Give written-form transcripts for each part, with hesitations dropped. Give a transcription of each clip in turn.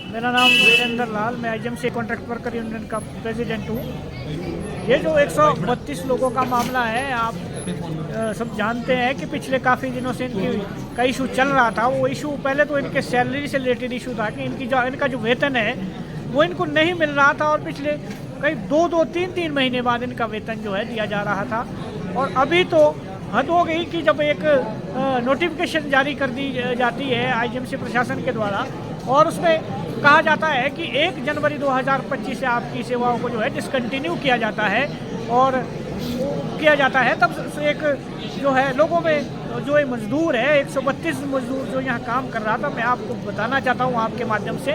मेरा नाम वीरेंद्र लाल, मैं आईजीएमसी कॉन्ट्रैक्ट वर्कर यूनियन का प्रेसिडेंट हूँ। ये जो 132 लोगों का मामला है, आप सब जानते हैं कि पिछले काफ़ी दिनों से इनकी कई इशू चल रहा था। वो इशू पहले तो इनके सैलरी से रिलेटेड इशू था कि इनका जो वेतन है वो इनको नहीं मिल रहा था, और पिछले कई दो तीन तीन महीने बाद इनका वेतन जो है दिया जा रहा था। और अभी तो हद हो गई कि जब एक नोटिफिकेशन जारी कर दी जाती है आईजीएमसी प्रशासन के द्वारा, और उसमें कहा जाता है कि 1 जनवरी 2025 से आपकी सेवाओं को जो है डिसकंटिन्यू किया जाता है, और तब से एक जो है लोगों में जो एक मजदूर है 132 मजदूर जो यहाँ काम कर रहा था, मैं आपको बताना चाहता हूँ आपके माध्यम से,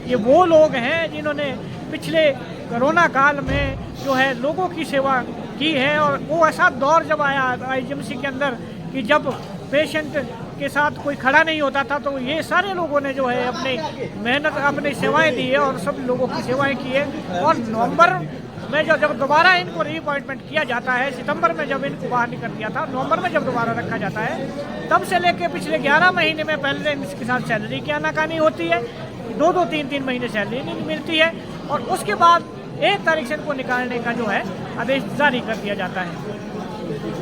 ये वो लोग हैं जिन्होंने पिछले कोरोना काल में जो है लोगों की सेवा की है। और वो ऐसा दौर जब आया आईजीएमसी के अंदर कि जब पेशेंट के साथ कोई खड़ा नहीं होता था, तो ये सारे लोगों ने जो है अपनी मेहनत अपनी सेवाएं दी है और सब लोगों की सेवाएं की है। और नवंबर में जब दोबारा इनको रीअपॉइंटमेंट किया जाता है, सितंबर में जब इनको बाहर निकल दिया था, नवंबर में जब दोबारा रखा जाता है, तब से लेके पिछले 11 महीने में पहले इसके साथ सैलरी की आनाकानी होती है, 2-3 महीने सैलरी नहीं मिलती है, और उसके बाद 1 तारीख से इनको निकालने का जो है आदेश जारी कर दिया जाता है।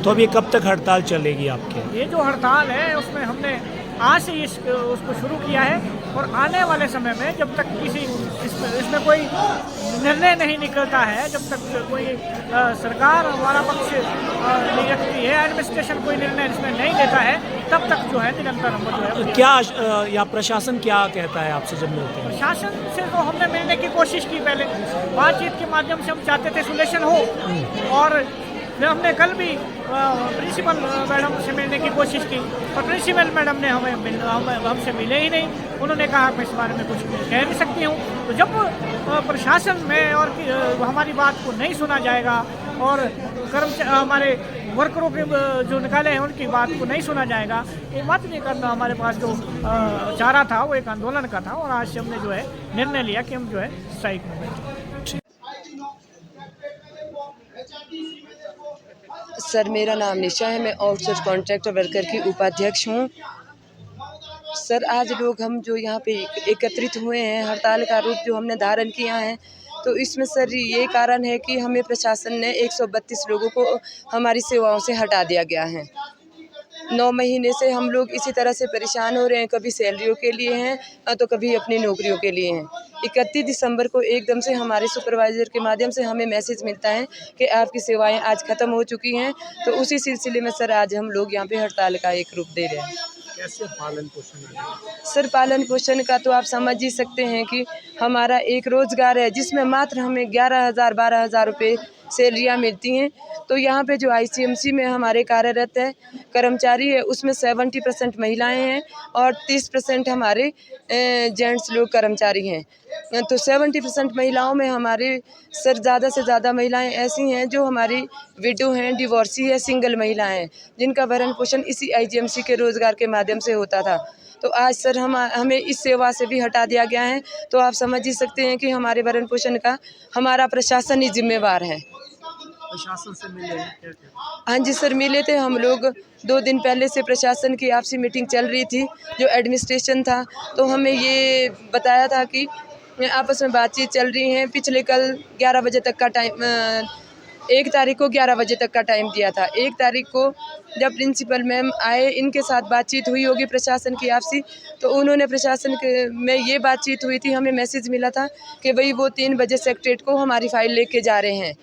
तो अब ये कब तक हड़ताल चलेगी आपके? ये जो हड़ताल है उसमें हमने आज से उसको शुरू किया है, और आने वाले समय में जब तक इसमें कोई निर्णय नहीं निकलता है, जब तक कोई सरकार हमारा पक्ष नहीं रखती है, एडमिनिस्ट्रेशन कोई निर्णय इसमें नहीं लेता है, तब तक जो है निरंतर हम जो है क्या या प्रशासन क्या कहता है आपसे जब मिलते हैं? प्रशासन से तो हमने मिलने की कोशिश की, पहले बातचीत के माध्यम से हम चाहते थे सोल्यूशन हो, और फिर हमने कल भी प्रिंसिपल मैडम से मिलने की कोशिश की, और प्रिंसिपल मैडम ने हमसे मिले ही नहीं। उन्होंने कहा मैं इस बारे में कुछ कह नहीं सकती हूँ। तो जब प्रशासन में और हमारी बात को नहीं सुना जाएगा, और हमारे वर्करों के जो निकाले हैं उनकी बात को नहीं सुना जाएगा, ये मत नहीं करना, हमारे पास जो चारा था वो एक आंदोलन का था, और आज से हमने जो है निर्णय लिया कि हम जो है स्ट्राइक में बैठे। सर, मेरा नाम निशा है, मैं आउटसोर्स कॉन्ट्रैक्ट वर्कर की उपाध्यक्ष हूँ। सर, आज लोग हम जो यहाँ पे एकत्रित हुए हैं, हड़ताल का रूप जो हमने धारण किया है, तो इसमें सर ये कारण है कि हमें प्रशासन ने 132 लोगों को हमारी सेवाओं से हटा दिया गया है। 9 महीने से हम लोग इसी तरह से परेशान हो रहे हैं, कभी सैलरियों के लिए हैं तो कभी अपनी नौकरियों के लिए हैं। 31 दिसंबर को एकदम से हमारे सुपरवाइज़र के माध्यम से हमें मैसेज मिलता है कि आपकी सेवाएं आज ख़त्म हो चुकी हैं। तो उसी सिलसिले में सर आज हम लोग यहाँ पे हड़ताल का एक रूप दे रहे हैं। कैसे पालन पोषण? सर, पालन पोषण का तो आप समझ ही सकते हैं कि हमारा एक रोज़गार है जिसमें मात्र हमें 11,000-12,000 रुपये सैलरियाँ मिलती हैं। तो यहाँ पे जो आईजीएमसी में हमारे कार्यरत है कर्मचारी है, उसमें 70% महिलाएं हैं और 30% हमारे जेंट्स लोग कर्मचारी हैं। तो 70% महिलाओं में हमारे सर ज़्यादा से ज़्यादा महिलाएं ऐसी हैं जो हमारी विडो हैं, डिवोर्सी है, सिंगल महिलाएं हैं, जिनका भरण पोषण इसी आईजीएमसी के रोज़गार के माध्यम से होता था। तो आज सर हमें इस सेवा से भी हटा दिया गया है। तो आप समझ ही सकते हैं कि हमारे भरण पोषण का हमारा प्रशासन ही जिम्मेवार है। प्रशासन से मिले हैं? हाँ जी सर, मिले थे हम लोग 2 दिन पहले से प्रशासन की आपसी मीटिंग चल रही थी, जो एडमिनिस्ट्रेशन था, तो हमें ये बताया था कि आपस में बातचीत चल रही है। पिछले कल 11 बजे तक का टाइम 1 तारीख को 11 बजे तक का टाइम दिया था। 1 तारीख को जब प्रिंसिपल मैम आए, इनके साथ बातचीत हुई होगी प्रशासन की आपसी, तो उन्होंने प्रशासन के में ये बातचीत हुई थी, हमें मैसेज मिला था कि भाई वो 3 बजे सेक्रेटरीट को हमारी फ़ाइल लेके जा रहे हैं।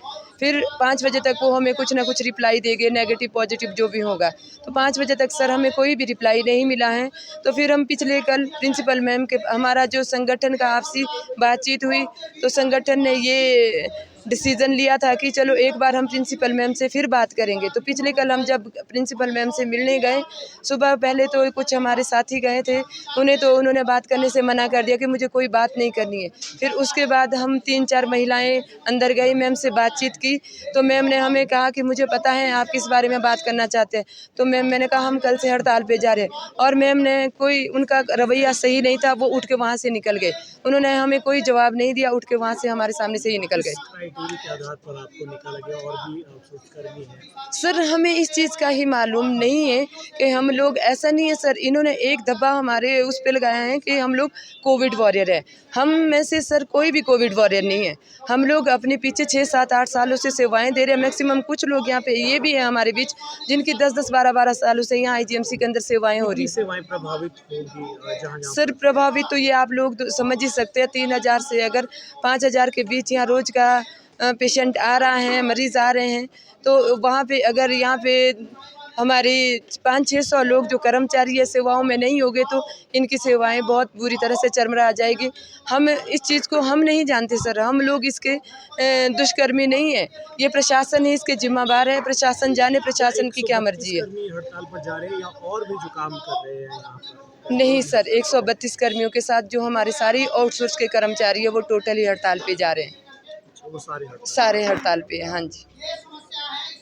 फिर 5 बजे तक वो हमें कुछ ना कुछ रिप्लाई देंगे, नेगेटिव पॉजिटिव जो भी होगा। तो 5 बजे तक सर हमें कोई भी रिप्लाई नहीं मिला है। तो फिर हम पिछले कल प्रिंसिपल मैम के हमारा जो संगठन का आपसी बातचीत हुई, तो संगठन ने ये डिसीज़न लिया था कि चलो एक बार हम प्रिंसिपल मैम से फिर बात करेंगे। तो पिछले कल हम जब प्रिंसिपल मैम से मिलने गए, सुबह पहले तो कुछ हमारे साथी गए थे, उन्होंने बात करने से मना कर दिया कि मुझे कोई बात नहीं करनी है। फिर उसके बाद हम 3-4 महिलाएं अंदर गई, मैम से बातचीत की, तो मैम ने हमें कहा कि मुझे पता है आप किस बारे में बात करना चाहते हैं। तो मैंने कहा हम कल से हड़ताल पे जा रहे हैं, और मैम ने कोई उनका रवैया सही नहीं था, वो उठ के वहाँ से निकल गए। उन्होंने हमें कोई जवाब नहीं दिया, उठ के वहाँ से हमारे सामने से ही निकल गए। क्राइटेरिया के आधार पर आपको निकाला गया और भी अफसोसकर्मी है? सर हमें इस चीज़ का ही मालूम नहीं है कि हम लोग, ऐसा नहीं है सर, इन्होंने एक धब्बा हमारे उस पे लगाया है कि हम लोग कोविड वॉरियर है। हम में से सर कोई भी कोविड वॉरियर नहीं है। हम लोग अपने पीछे 6, 7, 8 सालों से सेवाएं दे रहे हैं। मैक्सिमम कुछ लोग यहाँ पे ये भी है हमारे बीच जिनकी 10-10, 12-12 सालों से यहाँ IGMC के अंदर सेवाएं हो रही कितनी हैं। सेवाएं प्रभावित होगी जहाँ सर प्रभावित तो ये आप लोग तो समझ ही सकते हैं, 3,000 से अगर 5,000 के बीच यहाँ रोज का पेशेंट आ रहा है, मरीज आ रहे हैं, तो वहाँ पे अगर यहाँ पे हमारे 500-600 लोग जो कर्मचारी है सेवाओं में नहीं होंगे तो इनकी सेवाएं बहुत बुरी तरह से चरमरा जाएगी। हम इस चीज़ को हम नहीं जानते सर, हम लोग इसके दुष्कर्मी नहीं है, ये प्रशासन ही इसके जिम्मेवार है। प्रशासन जाने प्रशासन की क्या मर्जी है। कर्मी हड़ताल पर जा रहे हैं या और भी जो काम कर रहे हैं यहाँ पर? नहीं सर, 132 कर्मियों के साथ जो हमारे सारी आउटसोर्स के कर्मचारी है वो टोटली हड़ताल पे जा रहे हैं। वो सारे सारे हड़ताल पे हैं, हाँ जी।